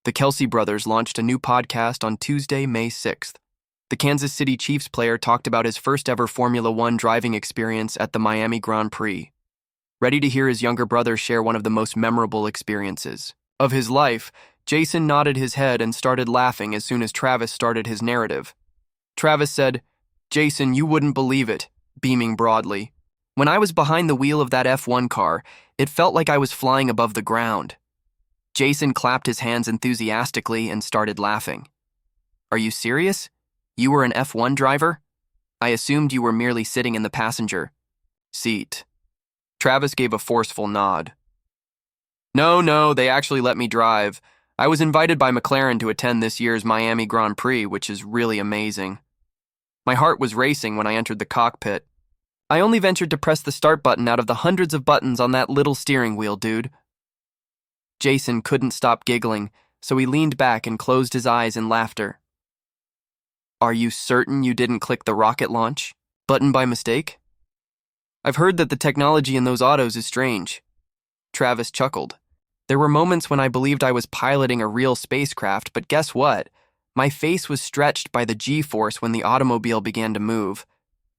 The Kelce brothers launched a new podcast on Tuesday, May 6th. The Kansas City Chiefs player talked about his first ever Formula One driving experience at the Miami Grand Prix. Ready to hear his younger brother share one of the most memorable experiences of his life, Jason nodded his head and started laughing as soon as Travis started his narrative. Travis said, "Jason, you wouldn't believe it," beaming broadly. "When I was behind the wheel of that F1 car, it felt like I was flying above the ground." Jason clapped his hands enthusiastically and started laughing. "Are you serious? You were an F1 driver? I assumed you were merely sitting in the passenger seat." Travis gave a forceful nod. No, they actually let me drive. I was invited by McLaren to attend this year's Miami Grand Prix, which is really amazing. My heart was racing when I entered the cockpit. I only ventured to press the start button out of the hundreds of buttons on that little steering wheel, dude. Jason couldn't stop giggling, so he leaned back and closed his eyes in laughter. "Are you certain you didn't click the rocket launch button by mistake? I've heard that the technology in those autos is strange." Travis chuckled. "There were moments when I believed I was piloting a real spacecraft, but guess what? My face was stretched by the G-force when the automobile began to move.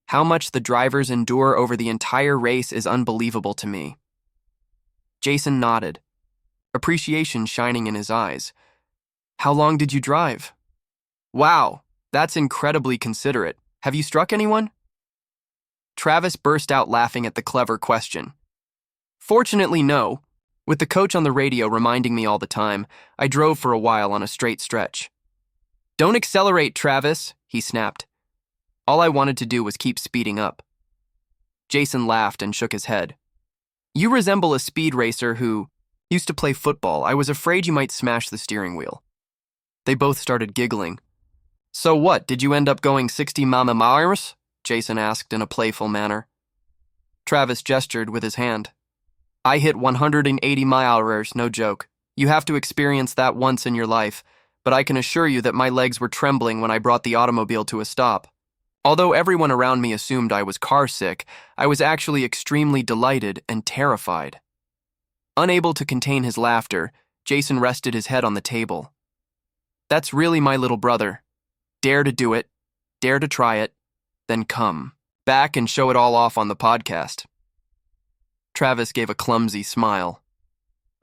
How much the drivers endure over the entire race is unbelievable to me." Jason nodded, appreciation shining in his eyes. "How long did you drive?" "Wow, that's incredibly considerate. Have you struck anyone?" Travis burst out laughing at the clever question. "Fortunately, no. With the coach on the radio reminding me all the time, I drove for a while on a straight stretch." "Don't accelerate, Travis," he snapped. "All I wanted to do was keep speeding up." Jason laughed and shook his head. "You resemble a speed racer who used to play football. I was afraid you might smash the steering wheel." They both started giggling. "So what, did you end up going 60 miles?" Jason asked in a playful manner. Travis gestured with his hand. "I hit 180 miles, no joke. You have to experience that once in your life, but I can assure you that my legs were trembling when I brought the automobile to a stop. Although everyone around me assumed I was car sick, I was actually extremely delighted and terrified." Unable to contain his laughter, Jason rested his head on the table. "That's really my little brother. Dare to do it, dare to try it, then come back and show it all off on the podcast." Travis gave a clumsy smile.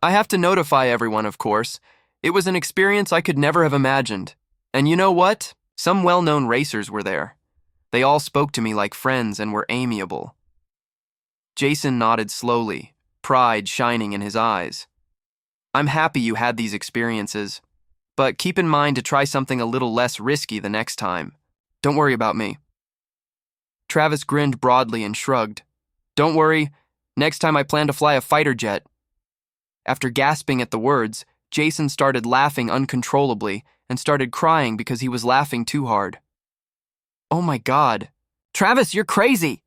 "I have to notify everyone, of course. It was an experience I could never have imagined. And you know what? Some well-known racers were there. They all spoke to me like friends and were amiable." Jason nodded slowly, pride shining in his eyes. "I'm happy you had these experiences, but keep in mind to try something a little less risky the next time. Don't worry about me." Travis grinned broadly and shrugged. "Don't worry, next time I plan to fly a fighter jet." After gasping at the words, Jason started laughing uncontrollably and started crying because he was laughing too hard. "Oh my God. Travis, you're crazy!"